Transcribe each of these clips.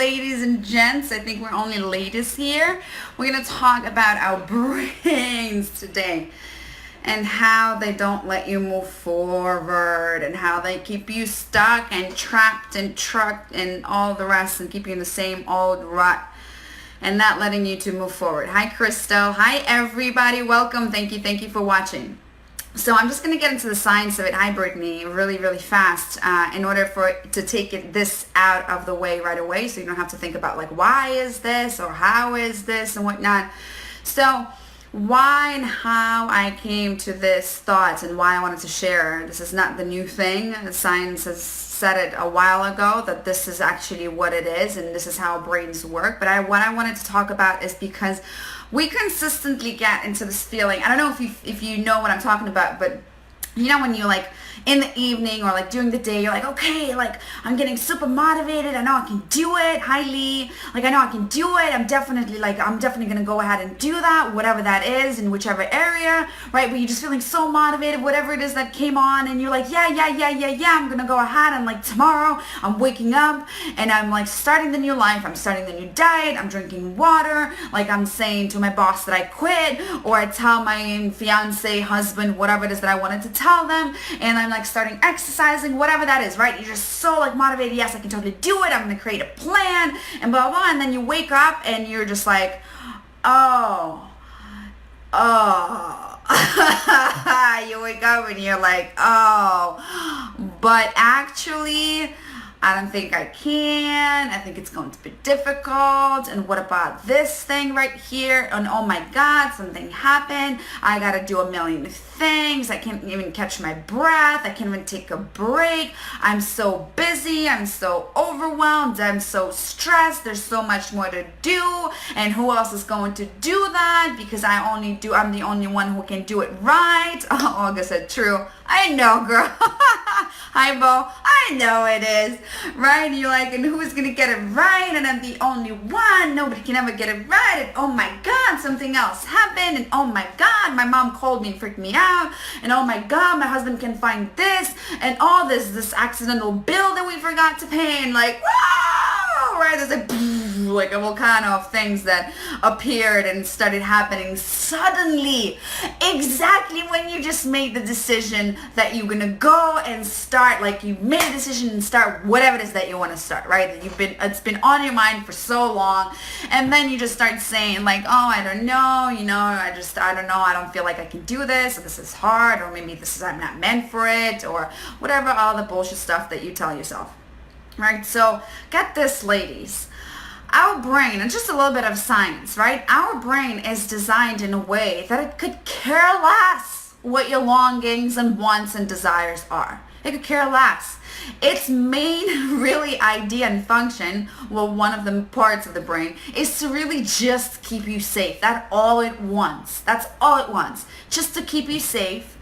ladies and gents. I think we're only ladies here. We're going to talk about our brains today and how they don't let you move forward and how they keep you stuck and trapped and trucked and all the rest and keep you in the same old rut and not letting you to move forward. Hi, Crystal. Hi, everybody. Welcome. Thank you for watching. So I'm just going to get into the science of it. Hi, Brittany, really fast in order for it to take this out of the way right away, so you don't have to think about like, why is this or how is this and whatnot. So why and how I came to this thought and why I wanted to share. This is not the new thing. The science has said it a while ago that this is actually what it is and this is how brains work. But what I wanted to talk about is because we consistently get into this feeling. I don't know if you know what I'm talking about, but you know when you like in the evening or like during the day, you're like, okay, like I'm getting super motivated. I know I can do it. Hi, Lee. Like I know I can do it. I'm definitely going to go ahead and do that, whatever that is in whichever area, right? But you're just feeling so motivated, whatever it is that came on, and you're like, yeah, I'm going to go ahead and like tomorrow I'm waking up and I'm like starting the new life. I'm starting the new diet. I'm drinking water. Like I'm saying to my boss that I quit, or I tell my fiance, husband, whatever it is that I wanted to tell them, and I'm like starting exercising, whatever that is, right? You're just so like motivated. Yes, I can totally do it. I'm going to create a plan and blah, blah. And then you wake up and you're just like, oh. You wake up and you're like, oh, but actually, I don't think I can. I think it's going to be difficult. And what about this thing right here? And oh my God, something happened. I got to do a million things. I can't even catch my breath. I can't even take a break. I'm so busy. I'm so overwhelmed. I'm so stressed. There's so much more to do. And who else is going to do that? Because I'm the only one who can do it right. Oh, Olga said, true. I know, girl. Hi, Bo. I know it is. Right? And you're like, and who's going to get it right? And I'm the only one. Nobody can ever get it right. And oh my God, something else happened. And oh my God, my mom called me and freaked me out. And oh my God, my husband can find this. And all this accidental bill that we forgot to pay. And like, whoa! Right? There's like a volcano of things that appeared and started happening suddenly. Exactly when you just made the decision that you're going to go and start, like you made a decision and start whatever it is that you want to start, right? It's been on your mind for so long, and then you just start saying like, oh, I don't know, I don't know, I don't feel like I can do this, or this is hard, or maybe I'm not meant for it, or whatever, all the bullshit stuff that you tell yourself, right? So get this, ladies. Our brain, and just a little bit of science, right? Our brain is designed in a way that it could care less what your longings and wants and desires are. It could care less. Its main really idea and function, well, one of the parts of the brain, is to really just keep you safe. That's all it wants. That's all it wants. Just to keep you safe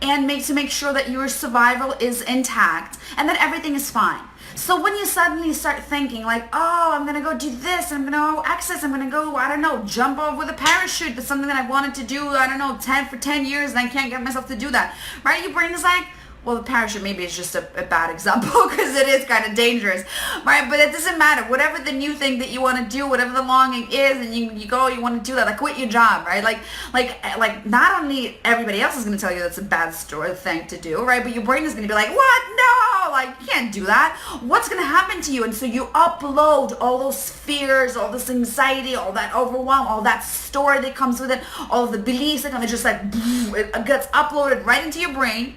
and to make sure that your survival is intact and that everything is fine. So when you suddenly start thinking like, oh, I'm going to go do this, I'm going to go access, I'm going to go, I don't know, jump over with a parachute. That's something that I wanted to do, I don't know, 10 years, and I can't get myself to do that, right? Your brain is like, well, the parachute maybe is just a bad example because it is kind of dangerous, right? But it doesn't matter. Whatever the new thing that you want to do, whatever the longing is, and you want to do that, like quit your job, right? Like not only everybody else is going to tell you that's a bad thing to do, right? But your brain is going to be like, what? No, like you can't do that. What's going to happen to you? And so you upload all those fears, all this anxiety, all that overwhelm, all that story that comes with it, all the beliefs that come, it's just like, it gets uploaded right into your brain.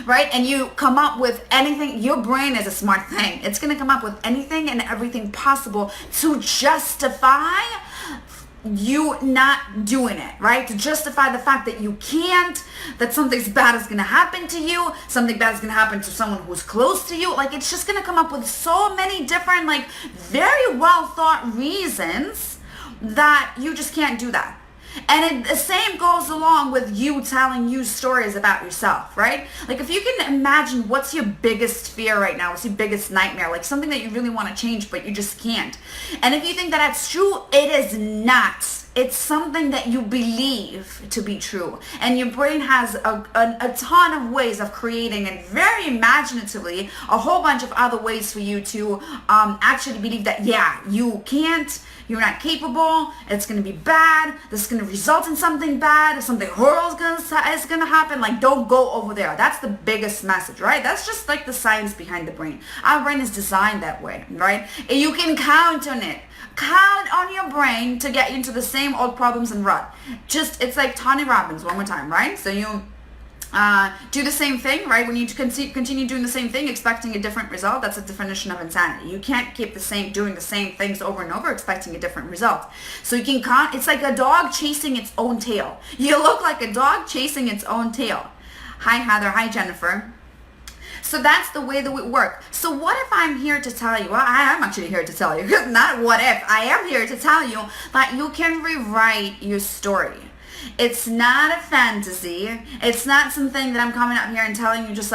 Right? And you come up with anything. Your brain is a smart thing. It's going to come up with anything and everything possible to justify you not doing it, right? To justify the fact that you can't, that something bad is going to happen to you, something bad is going to happen to someone who's close to you. Like it's just going to come up with so many different, like very well thought reasons that you just can't do that. And the same goes along with you telling you stories about yourself, right? Like if you can imagine what's your biggest fear right now, what's your biggest nightmare, like something that you really want to change but you just can't. And if you think that that's true, it is not it's something that you believe to be true. And your brain has a ton of ways of creating, and very imaginatively, a whole bunch of other ways for you to actually believe that, yeah, you can't, you're not capable, it's going to be bad, this is going to result in something bad, something horrible is going to happen. Like, don't go over there. That's the biggest message, right? That's just like the science behind the brain. Our brain is designed that way, right? And you can count on it. Count on your brain to get you into the same old problems and rut. It's like Tony Robbins, one more time, right? So you do the same thing, right? When you continue doing the same thing, expecting a different result, that's a definition of insanity. You can't keep doing the same things over and over, expecting a different result. So you can it's like a dog chasing its own tail. You look like a dog chasing its own tail. Hi, Heather. Hi, Jennifer. So that's the way that we work. So what if I'm here to tell you, well, I am actually here to tell you, not what if, I am here to tell you that you can rewrite your story. It's not a fantasy. It's not something that I'm coming up here and telling you just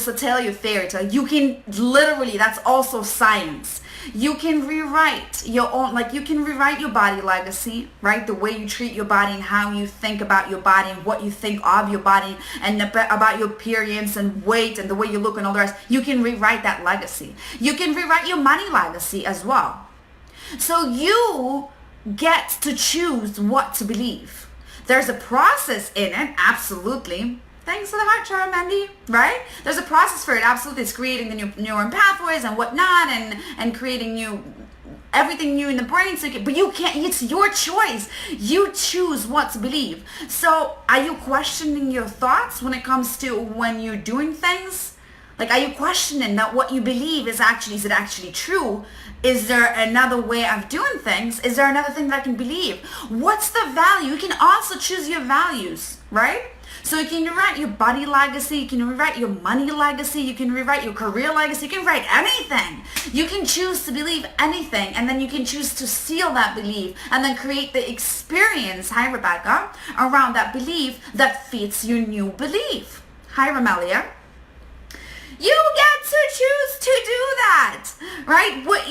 to tell you a fairy tale. You can literally, that's also science. You can rewrite your own, you can rewrite your body legacy, right? The way you treat your body and how you think about your body and what you think of your body and about your appearance and weight and the way you look and all the rest. You can rewrite that legacy. You can rewrite your money legacy as well. So you get to choose what to believe. There's a process in it, absolutely. Thanks for the heart, Chara Mandy, right? There's a process for it, absolutely. It's creating the new neuron pathways and whatnot, and creating everything new in the brain. But you can't, it's your choice. You choose what to believe. So are you questioning your thoughts when it comes to when you're doing things? Like, are you questioning that what you believe is it actually true? Is there another way of doing things? Is there another thing that I can believe? What's the value? You can also choose your values, right? So you can rewrite your body legacy, you can rewrite your money legacy, you can rewrite your career legacy, you can write anything. You can choose to believe anything, and then you can choose to seal that belief and then create the experience, hi Rebecca, around that belief that fits your new belief. Hi Romelia. You get to choose to do that, right? What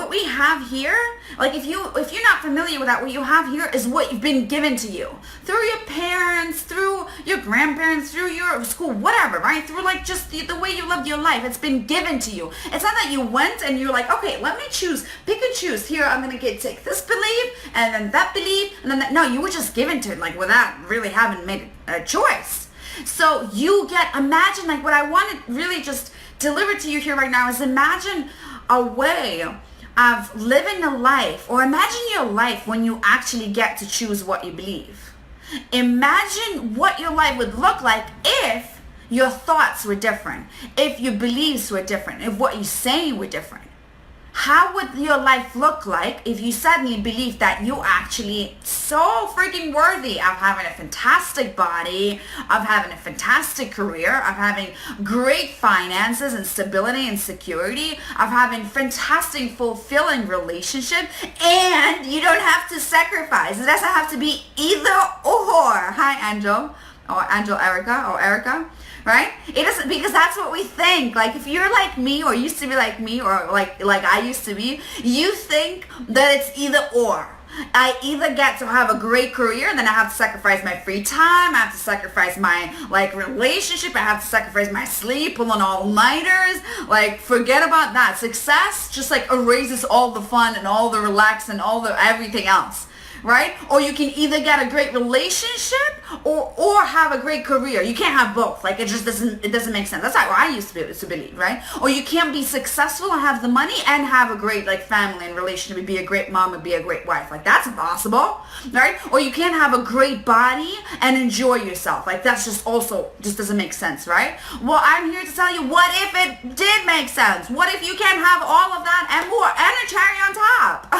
we have here, like if you're not familiar with that, what you have here is what you've been given to you through your parents, through your grandparents, through your school, whatever, right? Through just the way you lived your life. It's been given to you. It's not that you went and you're like, okay, let me choose, pick and choose. Here, I'm gonna take this belief and then that belief and then that. No, you were just given to it, without really having made a choice. So imagine, what I want to really just deliver to you here right now is imagine a way of living a life, or imagine your life when you actually get to choose what you believe. Imagine what your life would look like if your thoughts were different, if your beliefs were different, if what you say were different. How would your life look like if you suddenly believed that you actually so freaking worthy of having a fantastic body, of having a fantastic career, of having great finances and stability and security, of having fantastic fulfilling relationship, and you don't have to sacrifice. It doesn't have to be either or. Hi, Angel, or Angel Erica, or Erica. Right? It doesn't, because that's what we think. If you're like me, or used to be like me, or like I used to be, you think that it's either or. I either get to have a great career, and then I have to sacrifice my free time, I have to sacrifice my relationship, I have to sacrifice my sleep, pulling all-nighters, forget about that. Success just erases all the fun and all the relax and all the everything else. Right? Or you can either get a great relationship or have a great career. You can't have both. It doesn't make sense. That's how I used to believe, right? Or you can't be successful and have the money and have a great family and relationship, be a great mom and be a great wife. That's impossible, right? Or you can't have a great body and enjoy yourself. That's just doesn't make sense, right? Well, I'm here to tell you, what if it did make sense? What if you can have all of that and more and a cherry on top?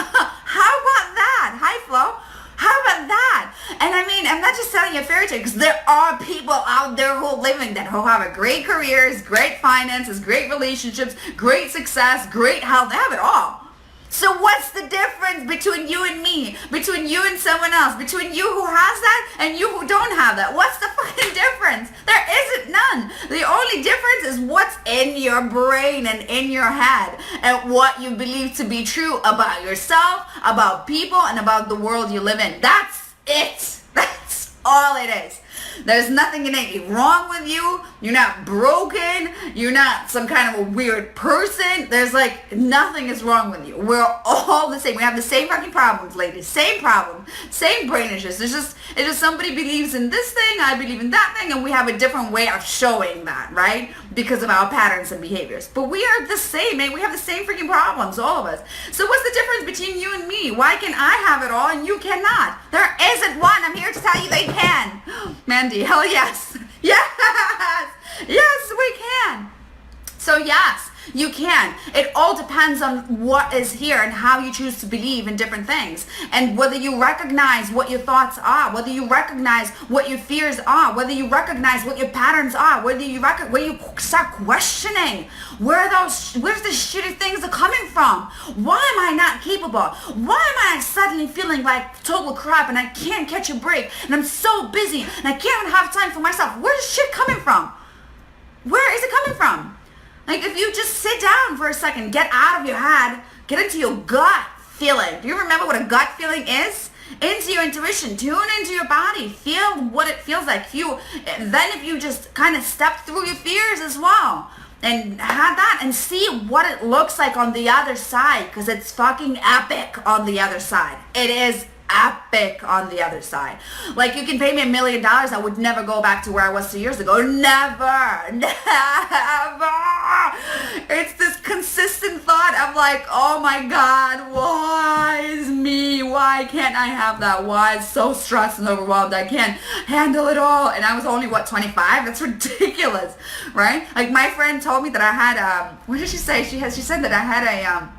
How about that? Hi, Flo. How about that? And I'm not just telling you a fairy tale, because there are people out there who are living that, who have a great careers, great finances, great relationships, great success, great health. They have it all. So what's the difference between you and me, between you and someone else, between you who has that and you who don't have that? What's the fucking difference? There isn't none. The only difference is what's in your brain and in your head and what you believe to be true about yourself, about people, and about the world you live in. That's it. That's all it is. There's nothing innately wrong with you. You're not broken. You're not some kind of a weird person. There's like nothing is wrong with you. We're all the same. We have the same fucking problems, ladies. Same problem. Same brain issues. It's just somebody believes in this thing, I believe in that thing, and we have a different way of showing that, right? Because of our patterns and behaviors. But we are the same, man. We have the same freaking problems, all of us. So what's the difference between you and me? Why can I have it all and you cannot? There isn't one. I'm here to tell you they can. Mandy, hell yes. Yes. Yes, we can. So yes, you can. It all depends on what is here and how you choose to believe in different things. And whether you recognize what your thoughts are, whether you recognize what your fears are, whether you recognize what your patterns are, whether you start questioning where's the shitty things are coming from. Why am I not capable? Why am I suddenly feeling like total crap and I can't catch a break and I'm so busy and I can't even have time for myself? Where's shit coming from? Where is it coming from? Like, if you just sit down for a second, get out of your head, get into your gut feeling. Do you remember what a gut feeling is? Into your intuition, tune into your body, feel what it feels like. If you just kind of step through your fears as well and have that and see what it looks like on the other side, because it's fucking epic on the other side. It is epic on the other side. Like, you can pay me $1 million, I would never go back to where I was 2 years ago. Never. It's this consistent thought of like, oh my God, why is me? Why can't I have that? Why is so stressed and overwhelmed? I can't handle it all. And I was only, 25? That's ridiculous, right? Like, my friend told me that I had, what did she say? She said that I had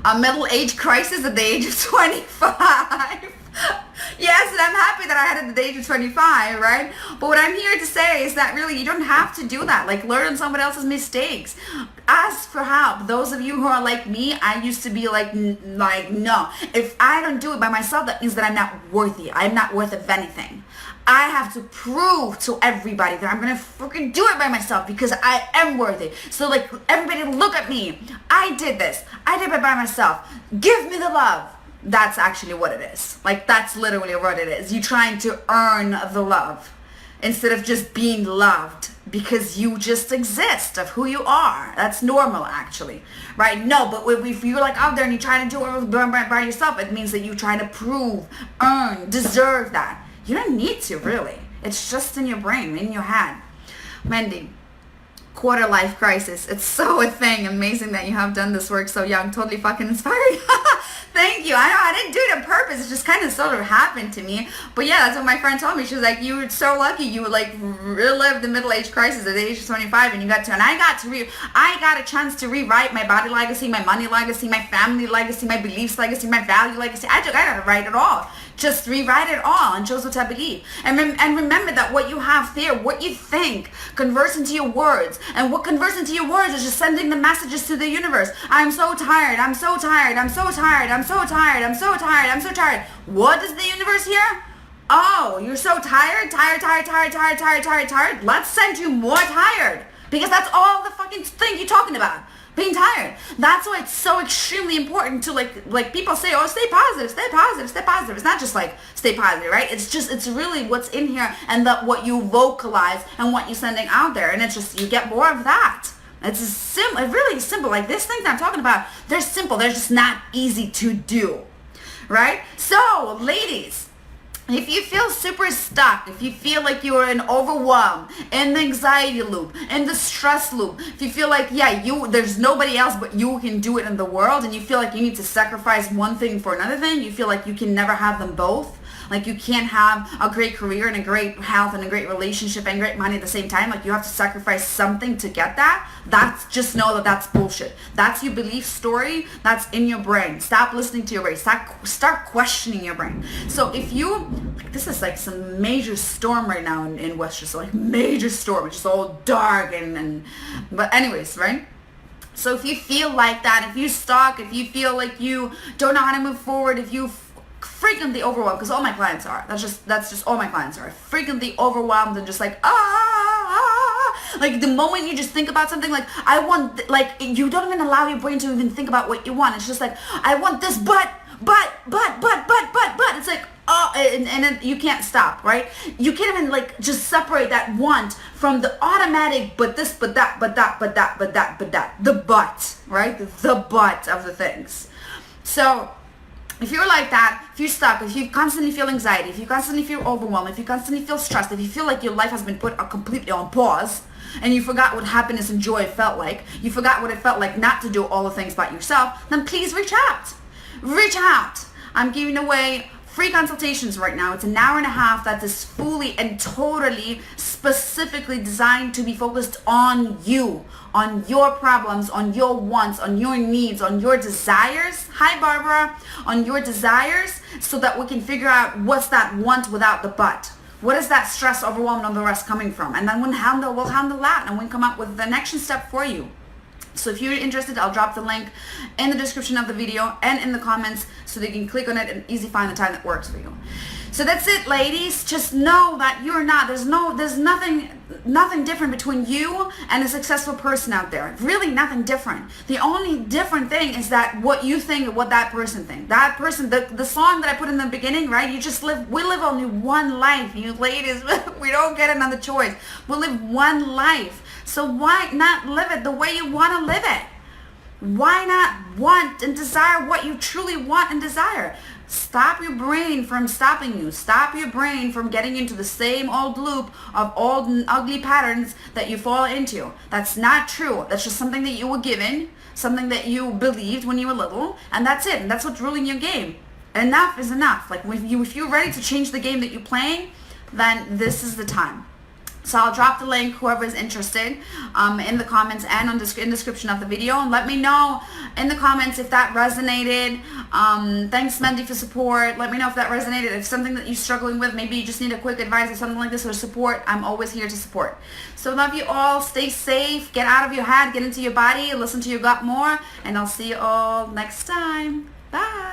a middle-age crisis at the age of 25. Yes, and I'm happy that I had it at the age of 25, right? But what I'm here to say is that really you don't have to do that. Like, learn on someone else's mistakes. Ask for help. Those of you who are like me, I used to be like, no. If I don't do it by myself, that means that I'm not worthy. I'm not worth of anything. I have to prove to everybody that I'm gonna freaking do it by myself because I am worthy. So like, everybody look at me. I did this. I did it by myself. Give me the love. That's actually what it is. Like, that's literally what it is. You trying to earn the love instead of just being loved because you just exist of who you are. That's normal, actually, right? No, but if you're like out there and you're trying to do it by yourself, it means that you're trying to prove, earn, deserve that. You don't need to, really. It's just in your brain, in your head. Mandy, quarter life crisis. It's so a thing. Amazing that you have done this work so young. Totally fucking inspiring. Thank you. I know I didn't do it on purpose. It just kind of sort of happened to me. But yeah, that's what my friend told me. She was like, you were so lucky. You would like relive the middle-age crisis at the age of 25 and you got to, and I got a chance to rewrite my body legacy, my money legacy, my family legacy, my beliefs legacy, my value legacy. I got to write it all. Just rewrite it all and choose what I believe. And remember that what you have there, what you think, converts into your words. And what converts into your words is just sending the messages to the universe. I'm so tired. I'm so tired. I'm so tired. I'm so tired. I'm so tired. I'm so tired. What does the universe hear? Oh, you're so tired? Tired. Let's send you more tired. Because that's all the fucking thing you're talking about. Being tired. That's why it's so extremely important to like people say, oh, stay positive, stay positive, stay positive. It's not just like stay positive, right? It's really what's in here and what you vocalize and what you're sending out there. And it's just, you get more of that. It's simple, really simple. Like, these things I'm talking about, they're simple. They're just not easy to do, right? So, ladies, if you feel super stuck, if you feel like you're in overwhelm, in the anxiety loop, in the stress loop, if you feel like, there's nobody else but you can do it in the world, and you feel like you need to sacrifice one thing for another thing, you feel like you can never have them both, like you can't have a great career and a great health and a great relationship and great money at the same time, like you have to sacrifice something to get that, just know that that's bullshit. That's your belief story, that's in your brain. Stop listening to your brain. Start questioning your brain. So if you, this is like some major storm right now in Westchester, like major storm, it's just all dark but anyways, right? So if you feel like that, if you're stuck, if you feel like you don't know how to move forward, if you frequently overwhelmed, because all my clients are, that's just all my clients are frequently overwhelmed and just like like the moment you just think about something, like I want, like you don't even allow your brain to even think about what you want. It's just like, I want this, but it's like, oh, and then you can't stop, right? You can't even like just separate that want from the automatic but this, but that, the but, right? The but of the things. So if you're like that, if you're stuck, if you constantly feel anxiety, if you constantly feel overwhelmed, if you constantly feel stressed, if you feel like your life has been put completely on pause, and you forgot what happiness and joy felt like, you forgot what it felt like not to do all the things by yourself, then please reach out. Reach out. I'm giving away free consultations right now. It's an hour and a half that is fully and totally specifically designed to be focused on you, on your problems, on your wants, on your needs, on your desires. Hi, Barbara. On your desires, so that we can figure out what's that want without the but. What is that stress, overwhelm, and the rest coming from? And then we'll handle that, and we'll come up with an action step for you. So if you're interested, I'll drop the link in the description of the video and in the comments so that you can click on it and easily find the time that works for you. So that's it, ladies. Just know that you're not, there's nothing different between you and a successful person out there. Really nothing different. The only different thing is that what you think and what that person thinks. That person, the song that I put in the beginning, right? We live only one life, you ladies. We don't get another choice. We live one life. So why not live it the way you want to live it? Why not want and desire what you truly want and desire? Stop your brain from stopping you. Stop your brain from getting into the same old loop of old and ugly patterns that you fall into. That's not true. That's just something that you were given, something that you believed when you were little, and that's it. And that's what's ruling your game. Enough is enough. Like if you're ready to change the game that you're playing, then this is the time. So I'll drop the link, whoever is interested, in the comments and in the description of the video. And let me know in the comments if that resonated. Thanks, Mendy, for support. Let me know if that resonated. If something that you're struggling with, maybe you just need a quick advice or something like this, or support, I'm always here to support. So love you all. Stay safe. Get out of your head. Get into your body. Listen to your gut more. And I'll see you all next time. Bye.